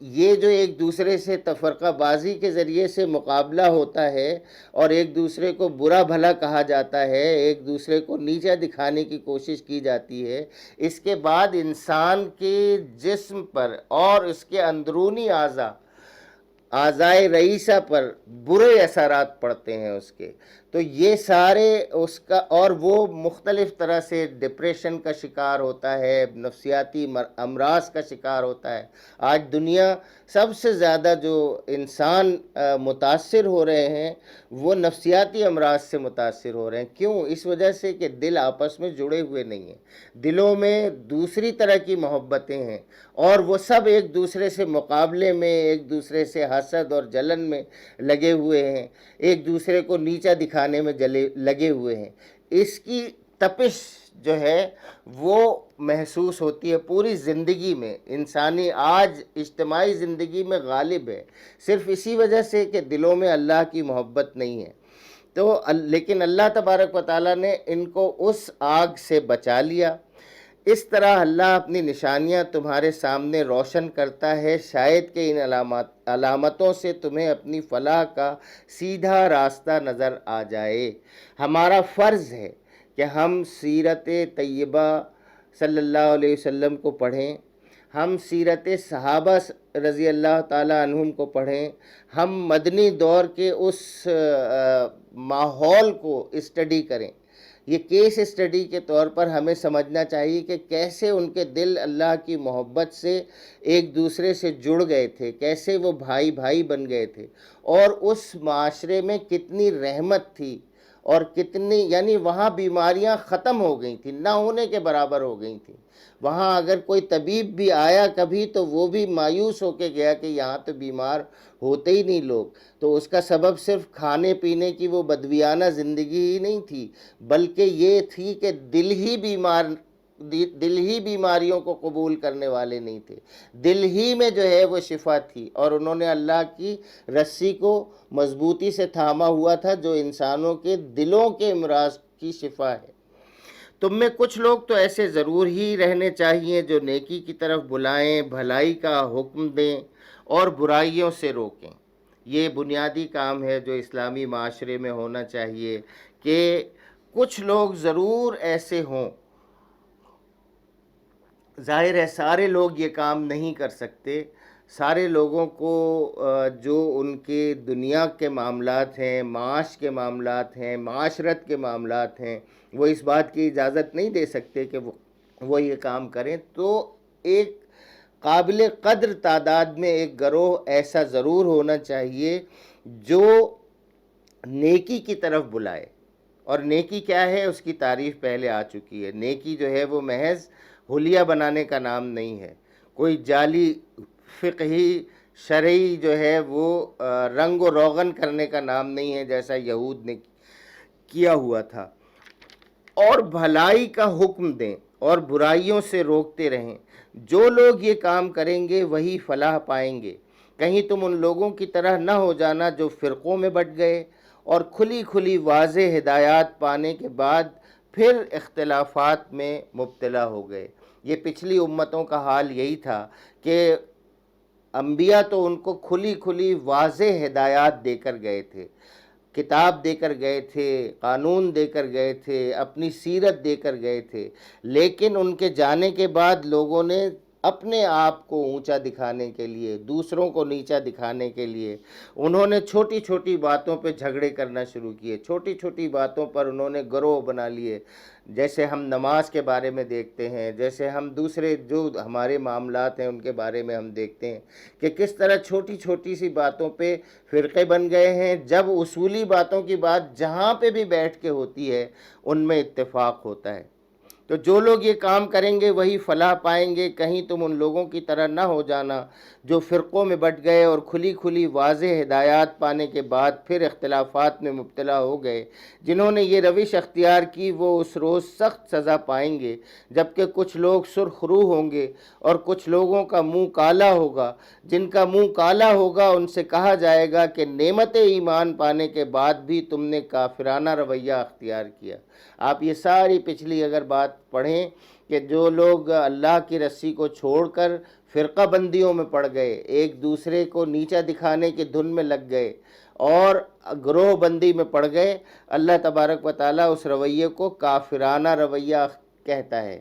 یہ جو ایک دوسرے سے تفرقہ بازی کے ذریعے سے مقابلہ ہوتا ہے اور ایک دوسرے کو برا بھلا کہا جاتا ہے، ایک دوسرے کو نیچا دکھانے کی کوشش کی جاتی ہے، اس کے بعد انسان کے جسم پر اور اس کے اندرونی اعضائے رئیسہ پر برے اثرات پڑتے ہیں اس کے۔ تو یہ سارے اس کا، اور وہ مختلف طرح سے ڈپریشن کا شکار ہوتا ہے، نفسیاتی امراض کا شکار ہوتا ہے۔ آج دنیا سب سے زیادہ جو انسان متاثر ہو رہے ہیں وہ نفسیاتی امراض سے متاثر ہو رہے ہیں۔ کیوں؟ اس وجہ سے کہ دل آپس میں جڑے ہوئے نہیں ہیں، دلوں میں دوسری طرح کی محبتیں ہیں، اور وہ سب ایک دوسرے سے مقابلے میں، ایک دوسرے سے حسد اور جلن میں لگے ہوئے ہیں، ایک دوسرے کو نیچا دکھانے میں لگے ہوئے ہیں۔ اس کی تپش جو ہے وہ محسوس ہوتی ہے پوری زندگی میں۔ انسانی آج اجتماعی زندگی میں غالب ہے، صرف اسی وجہ سے کہ دلوں میں اللہ کی محبت نہیں ہے۔ تو لیکن اللہ تبارک و تعالیٰ نے ان کو اس آگ سے بچا لیا۔ اس طرح اللہ اپنی نشانیاں تمہارے سامنے روشن کرتا ہے، شاید کہ ان علامتوں سے تمہیں اپنی فلاح کا سیدھا راستہ نظر آ جائے۔ ہمارا فرض ہے کہ ہم سیرت طیبہ صلی اللہ علیہ وسلم کو پڑھیں، ہم سیرت صحابہ رضی اللہ تعالیٰ عنہم کو پڑھیں، ہم مدنی دور کے اس ماحول کو اسٹڈی کریں۔ یہ کیس اسٹڈی کے طور پر ہمیں سمجھنا چاہیے کہ کیسے ان کے دل اللہ کی محبت سے ایک دوسرے سے جڑ گئے تھے، کیسے وہ بھائی بھائی بن گئے تھے، اور اس معاشرے میں کتنی رحمت تھی، اور کتنی، یعنی وہاں بیماریاں ختم ہو گئی تھیں، نہ ہونے کے برابر ہو گئی تھیں۔ وہاں اگر کوئی طبیب بھی آیا کبھی تو وہ بھی مایوس ہو کے گیا کہ یہاں تو بیمار ہوتے ہی نہیں لوگ۔ تو اس کا سبب صرف کھانے پینے کی وہ بدویانہ زندگی ہی نہیں تھی، بلکہ یہ تھی کہ دل ہی بیماریوں کو قبول کرنے والے نہیں تھے، دل ہی میں جو ہے وہ شفا تھی، اور انہوں نے اللہ کی رسی کو مضبوطی سے تھاما ہوا تھا جو انسانوں کے دلوں کے امراض کی شفا ہے۔ تم میں کچھ لوگ تو ایسے ضرور ہی رہنے چاہیے جو نیکی کی طرف بلائیں، بھلائی کا حکم دیں اور برائیوں سے روکیں۔ یہ بنیادی کام ہے جو اسلامی معاشرے میں ہونا چاہیے کہ کچھ لوگ ضرور ایسے ہوں۔ ظاہر ہے سارے لوگ یہ کام نہیں کر سکتے، سارے لوگوں کو جو ان کے دنیا کے معاملات ہیں، معاش کے معاملات ہیں، معاشرت کے معاملات ہیں، وہ اس بات کی اجازت نہیں دے سکتے کہ وہ یہ کام کریں۔ تو ایک قابل قدر تعداد میں ایک گروہ ایسا ضرور ہونا چاہیے جو نیکی کی طرف بلائے۔ اور نیکی کیا ہے اس کی تعریف پہلے آ چکی ہے۔ نیکی جو ہے وہ محض حلیہ بنانے کا نام نہیں ہے، کوئی جعلی فقہی شرعی جو ہے وہ رنگ و روغن کرنے کا نام نہیں ہے جیسا یہود نے کیا ہوا تھا۔ اور بھلائی کا حکم دیں اور برائیوں سے روکتے رہیں۔ جو لوگ یہ کام کریں گے وہی فلاح پائیں گے۔ کہیں تم ان لوگوں کی طرح نہ ہو جانا جو فرقوں میں بٹ گئے اور کھلی کھلی واضح ہدایات پانے کے بعد پھر اختلافات میں مبتلا ہو گئے۔ یہ پچھلی امتوں کا حال یہی تھا کہ انبیاء تو ان کو کھلی کھلی واضح ہدایات دے کر گئے تھے، کتاب دے کر گئے تھے، قانون دے کر گئے تھے، اپنی سیرت دے کر گئے تھے، لیکن ان کے جانے کے بعد لوگوں نے اپنے آپ کو اونچا دکھانے کے لیے، دوسروں کو نیچا دکھانے کے لیے انہوں نے چھوٹی چھوٹی باتوں پہ جھگڑے کرنا شروع کیے، چھوٹی چھوٹی باتوں پر انہوں نے گروہ بنا لیے۔ جیسے ہم نماز کے بارے میں دیکھتے ہیں، جیسے ہم دوسرے جو ہمارے معاملات ہیں ان کے بارے میں ہم دیکھتے ہیں کہ کس طرح چھوٹی چھوٹی سی باتوں پہ فرقے بن گئے ہیں، جب اصولی باتوں کی بات جہاں پہ بھی بیٹھ کے ہوتی ہے ان میں اتفاق ہوتا ہے۔ تو جو لوگ یہ کام کریں گے وہی فلاح پائیں گے۔ کہیں تم ان لوگوں کی طرح نہ ہو جانا جو فرقوں میں بٹ گئے اور کھلی کھلی واضح ہدایات پانے کے بعد پھر اختلافات میں مبتلا ہو گئے۔ جنہوں نے یہ روش اختیار کی وہ اس روز سخت سزا پائیں گے، جبکہ کچھ لوگ سرخ رو ہوں گے اور کچھ لوگوں کا منہ کالا ہوگا۔ جن کا منہ کالا ہوگا ان سے کہا جائے گا کہ نعمت ایمان پانے کے بعد بھی تم نے کافرانہ رویہ اختیار کیا۔ آپ یہ ساری پچھلی اگر بات پڑھیں کہ جو لوگ اللہ کی رسی کو چھوڑ کر فرقہ بندیوں میں پڑ گئے، ایک دوسرے کو نیچا دکھانے کی دھن میں لگ گئے اور گروہ بندی میں پڑ گئے، اللہ تبارک و تعالیٰ اس رویے کو کافرانہ رویہ کہتا ہے،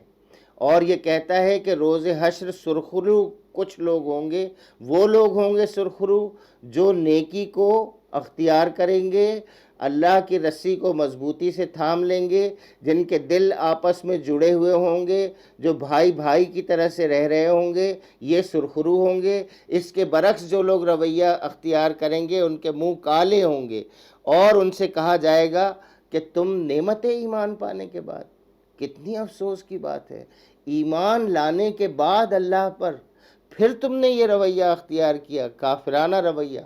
اور یہ کہتا ہے کہ روز حشر سرخرو کچھ لوگ ہوں گے، وہ لوگ ہوں گے سرخرو جو نیکی کو اختیار کریں گے، اللہ کی رسی کو مضبوطی سے تھام لیں گے، جن کے دل آپس میں جڑے ہوئے ہوں گے، جو بھائی بھائی کی طرح سے رہ رہے ہوں گے، یہ سرخرو ہوں گے۔ اس کے برعکس جو لوگ رویہ اختیار کریں گے ان کے منہ کالے ہوں گے، اور ان سے کہا جائے گا کہ تم نعمت ایمان پانے کے بعد، کتنی افسوس کی بات ہے، ایمان لانے کے بعد اللہ پر پھر تم نے یہ رویہ اختیار کیا، کافرانہ رویہ۔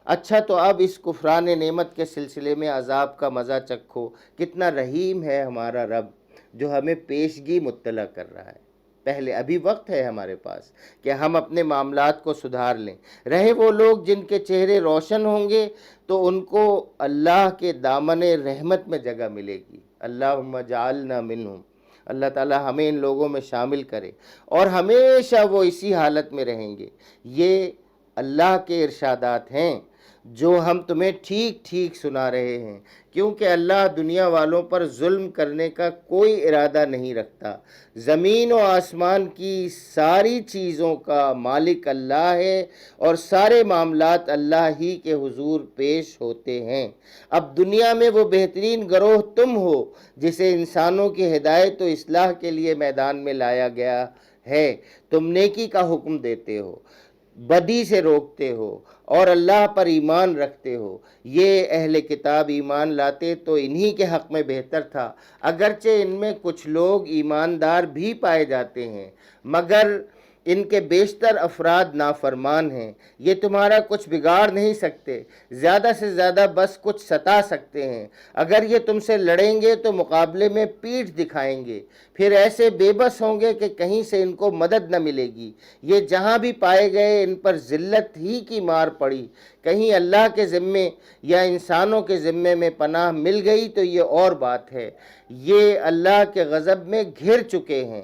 اچھا تو اب اس کفران نعمت کے سلسلے میں عذاب کا مزہ چکھو۔ کتنا رحیم ہے ہمارا رب جو ہمیں پیشگی مطلع کر رہا ہے۔ پہلے ابھی وقت ہے ہمارے پاس کہ ہم اپنے معاملات کو سدھار لیں۔ رہے وہ لوگ جن کے چہرے روشن ہوں گے تو ان کو اللہ کے دامن رحمت میں جگہ ملے گی۔ اللہم اجعلنا منہم۔ اللہ تعالی ہمیں ان لوگوں میں شامل کرے اور ہمیشہ وہ اسی حالت میں رہیں گے۔ یہ اللہ کے ارشادات ہیں جو ہم تمہیں ٹھیک ٹھیک سنا رہے ہیں، کیونکہ اللہ دنیا والوں پر ظلم کرنے کا کوئی ارادہ نہیں رکھتا۔ زمین و آسمان کی ساری چیزوں کا مالک اللہ ہے اور سارے معاملات اللہ ہی کے حضور پیش ہوتے ہیں۔ اب دنیا میں وہ بہترین گروہ تم ہو جسے انسانوں کی ہدایت و اصلاح کے لیے میدان میں لایا گیا ہے۔ تم نیکی کا حکم دیتے ہو، بدی سے روکتے ہو اور اللہ پر ایمان رکھتے ہو۔ یہ اہل کتاب ایمان لاتے تو انہی کے حق میں بہتر تھا، اگرچہ ان میں کچھ لوگ ایماندار بھی پائے جاتے ہیں، مگر ان کے بیشتر افراد نافرمان ہیں۔ یہ تمہارا کچھ بگاڑ نہیں سکتے، زیادہ سے زیادہ بس کچھ ستا سکتے ہیں۔ اگر یہ تم سے لڑیں گے تو مقابلے میں پیٹھ دکھائیں گے، پھر ایسے بے بس ہوں گے کہ کہیں سے ان کو مدد نہ ملے گی۔ یہ جہاں بھی پائے گئے ان پر ذلت ہی کی مار پڑی، کہیں اللہ کے ذمے یا انسانوں کے ذمے میں پناہ مل گئی تو یہ اور بات ہے۔ یہ اللہ کے غضب میں گھر چکے ہیں،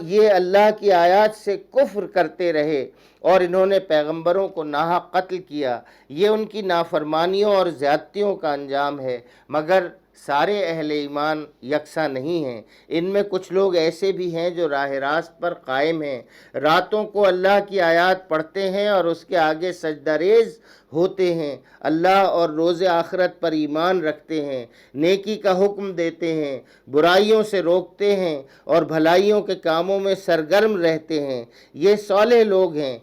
یہ اللہ کی آیات سے کفر کرتے رہے اور انہوں نے پیغمبروں کو ناحق قتل کیا۔ یہ ان کی نافرمانیوں اور زیادتیوں کا انجام ہے، مگر سارے اہل ایمان یکساں نہیں ہیں۔ ان میں کچھ لوگ ایسے بھی ہیں جو راہ راست پر قائم ہیں، راتوں کو اللہ کی آیات پڑھتے ہیں اور اس کے آگے سجدہ ریز ہوتے ہیں، اللہ اور روز آخرت پر ایمان رکھتے ہیں، نیکی کا حکم دیتے ہیں، برائیوں سے روکتے ہیں اور بھلائیوں کے کاموں میں سرگرم رہتے ہیں۔ یہ صالح لوگ ہیں،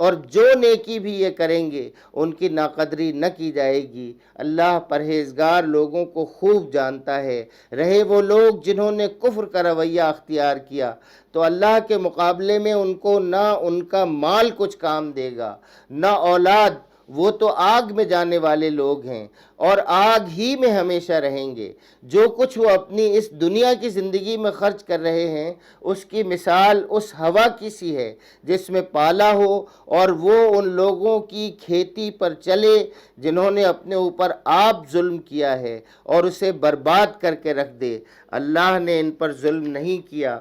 اور جو نیکی بھی یہ کریں گے ان کی ناقدری نہ کی جائے گی۔ اللہ پرہیزگار لوگوں کو خوب جانتا ہے۔ رہے وہ لوگ جنہوں نے کفر کا رویہ اختیار کیا تو اللہ کے مقابلے میں ان کو نہ ان کا مال کچھ کام دے گا، نہ اولاد، وہ تو آگ میں جانے والے لوگ ہیں اور آگ ہی میں ہمیشہ رہیں گے۔ جو کچھ وہ اپنی اس دنیا کی زندگی میں خرچ کر رہے ہیں اس کی مثال اس ہوا کی سی ہے جس میں پالا ہو اور وہ ان لوگوں کی کھیتی پر چلے جنہوں نے اپنے اوپر آپ ظلم کیا ہے اور اسے برباد کر کے رکھ دے۔ اللہ نے ان پر ظلم نہیں کیا،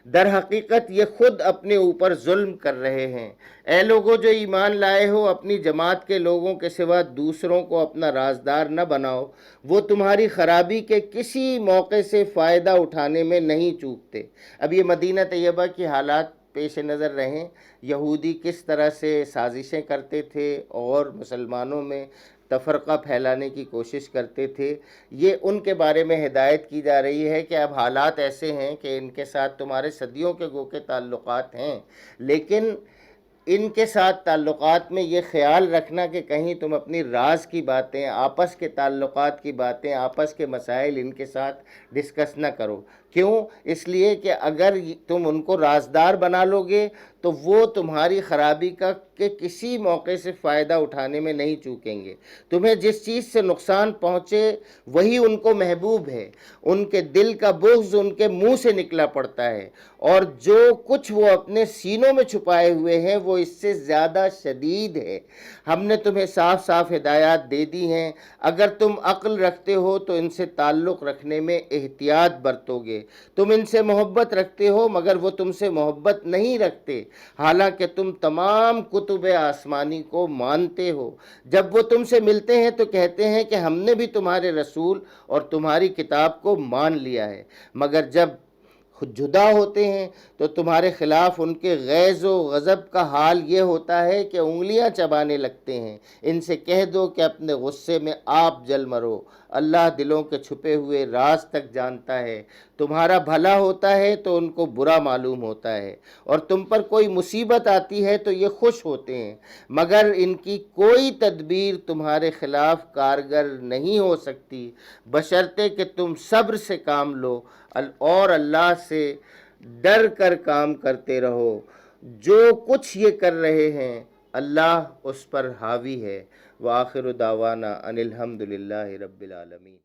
در حقیقت یہ خود اپنے اوپر ظلم کر رہے ہیں۔ اے لوگو جو ایمان لائے ہو، اپنی جماعت کے لوگوں کے سوا دوسروں کو اپنا رازدار نہ بناؤ، وہ تمہاری خرابی کے کسی موقع سے فائدہ اٹھانے میں نہیں چوکتے۔ اب یہ مدینہ طیبہ کی حالات پیش نظر رہیں، یہودی کس طرح سے سازشیں کرتے تھے اور مسلمانوں میں تفرقہ پھیلانے کی کوشش کرتے تھے۔ یہ ان کے بارے میں ہدایت کی جا رہی ہے کہ اب حالات ایسے ہیں کہ ان کے ساتھ تمہارے صدیوں کے گو کے تعلقات ہیں، لیکن ان کے ساتھ تعلقات میں یہ خیال رکھنا کہ کہیں تم اپنی راز کی باتیں، آپس کے تعلقات کی باتیں، آپس کے مسائل ان کے ساتھ ڈسکس نہ کرو۔ کیوں؟ اس لیے کہ اگر تم ان کو رازدار بنا لو گے تو وہ تمہاری خرابی کا کہ کسی موقع سے فائدہ اٹھانے میں نہیں چوکیں گے۔ تمہیں جس چیز سے نقصان پہنچے وہی ان کو محبوب ہے، ان کے دل کا بغض ان کے منہ سے نکلا پڑتا ہے، اور جو کچھ وہ اپنے سینوں میں چھپائے ہوئے ہیں وہ اس سے زیادہ شدید ہے۔ ہم نے تمہیں صاف صاف ہدایات دے دی ہیں، اگر تم عقل رکھتے ہو تو ان سے تعلق رکھنے میں احتیاط برتو گے۔ تم ان سے محبت رکھتے ہو مگر وہ تم سے محبت نہیں رکھتے، حالانکہ تم تمام کتب آسمانی کو مانتے ہو۔ جب وہ تم سے ملتے ہیں تو کہتے ہیں کہ ہم نے بھی تمہارے رسول اور تمہاری کتاب کو مان لیا ہے، مگر جب جدا ہوتے ہیں تو تمہارے خلاف ان کے غیظ و غضب کا حال یہ ہوتا ہے کہ انگلیاں چبانے لگتے ہیں۔ ان سے کہہ دو کہ اپنے غصے میں آپ جل مرو، اللہ دلوں کے چھپے ہوئے راز تک جانتا ہے۔ تمہارا بھلا ہوتا ہے تو ان کو برا معلوم ہوتا ہے، اور تم پر کوئی مصیبت آتی ہے تو یہ خوش ہوتے ہیں، مگر ان کی کوئی تدبیر تمہارے خلاف کارگر نہیں ہو سکتی، بشرطے کہ تم صبر سے کام لو اور اللہ سے ڈر کر کام کرتے رہو۔ جو کچھ یہ کر رہے ہیں اللہ اس پر حاوی ہے۔ وآخر دعوانا ان الحمد للہ رب العالمین۔